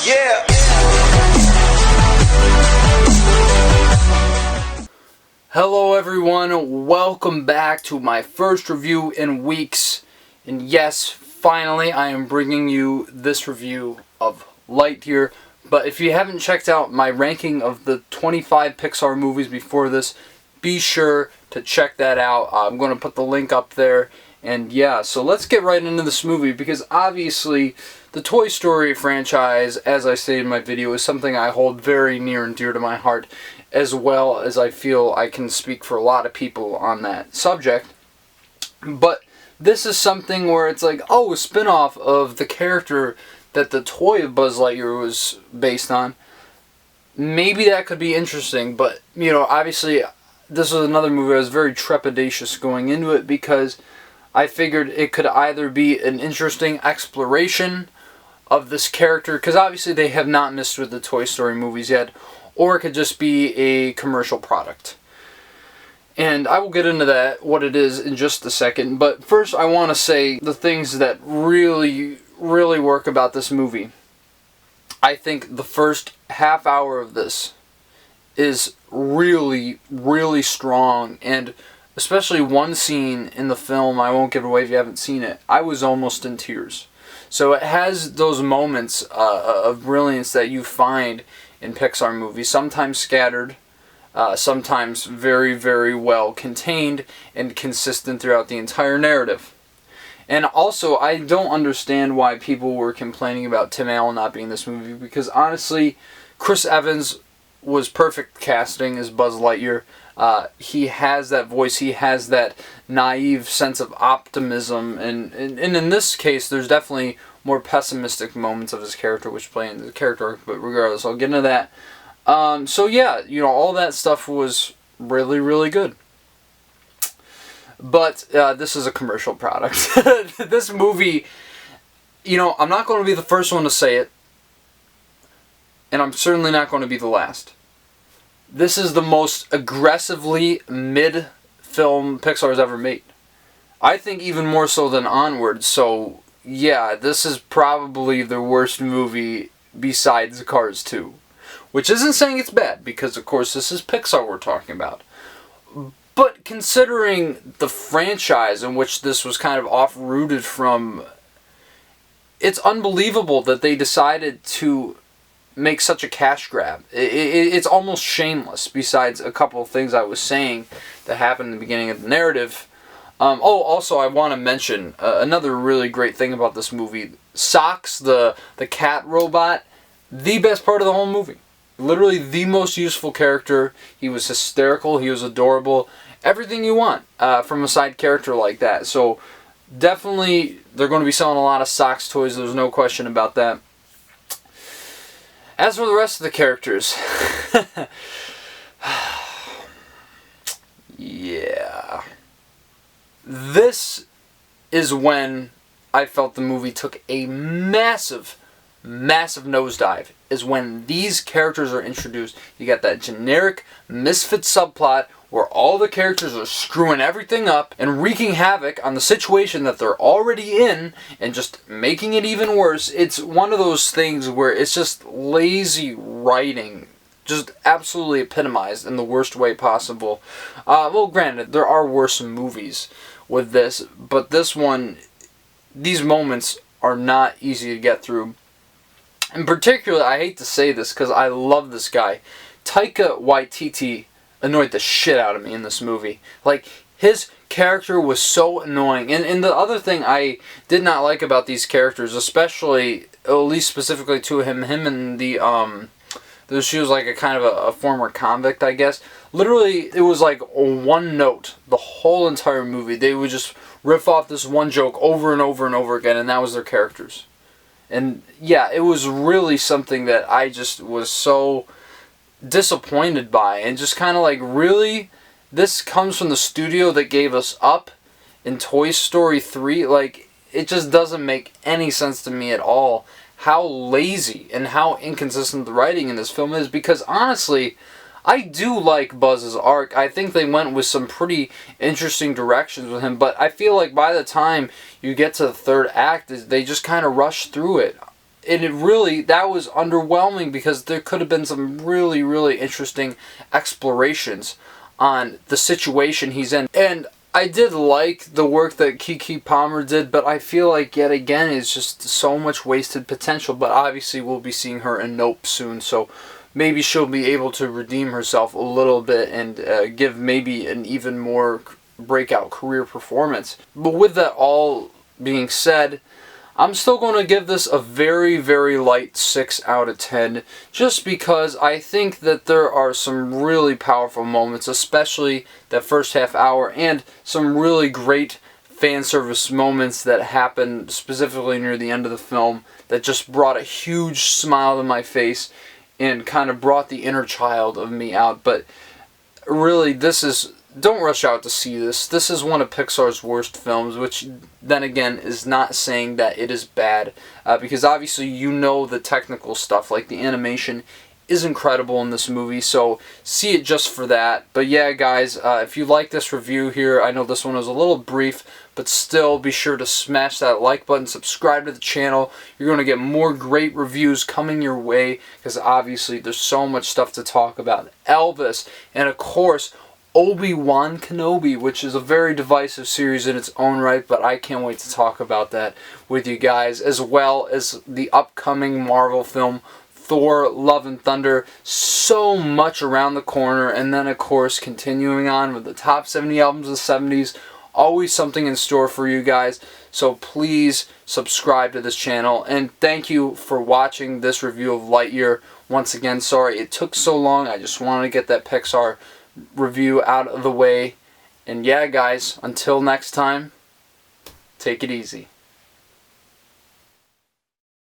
Yeah. Hello everyone, welcome back to my first review in weeks. And yes, finally I am bringing you this review of Lightyear. But if you haven't checked out my ranking of the 25 Pixar movies before this, be sure to check that out. I'm going to put the link up there. And yeah, so let's get right into this movie, because obviously the Toy Story franchise, as I stated in my video, is something I hold very near and dear to my heart, as well as I feel I can speak for a lot of people on that subject. But this is something where it's like, oh, a spin-off of the character that the toy of Buzz Lightyear was based on. Maybe that could be interesting, but, you know, obviously this was another movie I was very trepidatious going into it, because I figured it could either be an interesting exploration of this character, because obviously they have not messed with the Toy Story movies yet, or it could just be a commercial product. And I will get into that, what it is, in just a second. But first I want to say the things that really work about this movie. I think the first half hour of this is really strong, and especially one scene in the film, I won't give it away if you haven't seen it, I was almost in tears. So it has those moments of brilliance that you find in Pixar movies, sometimes scattered, sometimes very well contained and consistent throughout the entire narrative. And also, I don't understand why people were complaining about Tim Allen not being in this movie, because honestly, Chris Evans was perfect casting as Buzz Lightyear. He has that voice, he has that naive sense of optimism, and in this case, there's definitely more pessimistic moments of his character which play into the character arc, but regardless, I'll get into that. So yeah, you know, all that stuff was really good. But this is a commercial product. This movie, you know, I'm not going to be the first one to say it, and I'm certainly not going to be the last. This is the most aggressively mid-film Pixar has ever made. I think even more so than Onward, so yeah, this is probably the worst movie besides Cars 2. Which isn't saying it's bad, because of course this is Pixar we're talking about. But considering the franchise in which this was kind of off-rooted from, it's unbelievable that they decided to make such a cash grab. It's almost shameless, besides a couple of things I was saying that happened in the beginning of the narrative. Also I want to mention another really great thing about this movie. Socks, the cat robot, the best part of the whole movie. Literally the most useful character. He was hysterical, he was adorable. Everything you want from a side character like that. So definitely they're going to be selling a lot of Socks toys, there's no question about that. As for the rest of the characters, yeah. This is when I felt the movie took a massive nosedive, is when these characters are introduced. You got that generic misfit subplot where all the characters are screwing everything up and wreaking havoc on the situation that they're already in and just making it even worse. It's one of those things where it's just lazy writing, just absolutely epitomized in the worst way possible. Well, granted, there are worse movies with this, but this one, these moments are not easy to get through. In particular, I hate to say this because I love this guy. Taika Waititi annoyed the shit out of me in this movie. Like, his character was so annoying. And the other thing I did not like about these characters, especially, at least specifically to him and the, she was like a kind of a former convict, I guess. Literally, it was like one note the whole entire movie. They would just riff off this one joke over and over again, and that was their characters. And yeah, it was really something that I just was so disappointed by, and just kind of like, really? This comes from the studio that gave us Up and Toy Story 3? Like, it just doesn't make any sense to me at all how lazy and how inconsistent the writing in this film is, because honestly, I do like Buzz's arc. I think they went with some pretty interesting directions with him, but I feel like by the time you get to the third act, they just kind of rush through it. it really, that was underwhelming because there could have been some really, really interesting explorations on the situation he's in. And I did like the work that Keke Palmer did, but I feel like yet again it's just so much wasted potential. But obviously we'll be seeing her in Nope soon, so maybe she'll be able to redeem herself a little bit and give maybe an even more breakout career performance. But with that all being said, I'm still going to give this a very, very light 6 out of 10, just because I think that there are some really powerful moments, especially that first half hour, and some really great fan service moments that happen specifically near the end of the film that just brought a huge smile to my face and kind of brought the inner child of me out. But really, don't rush out to see this. This is one of Pixar's worst films, which then again is not saying that it is bad, because obviously you know the technical stuff, like the animation is incredible in this movie, so see it just for that. But yeah, guys, if you like this review here, I know this one was a little brief, but still be sure to smash that like button, subscribe to the channel. You're going to get more great reviews coming your way, because obviously there's so much stuff to talk about. Elvis, and of course Obi-Wan Kenobi, which is a very divisive series in its own right, but I can't wait to talk about that with you guys, as well as the upcoming Marvel film Thor: Love and Thunder. So much around the corner, and then of course continuing on with the top 70 albums of the 70s. Always something in store for you guys, so please subscribe to this channel, and thank you for watching this review of Lightyear. Once again, sorry it took so long. I just wanted to get that Pixar review out of the way. And yeah, guys, until next time, take it easy.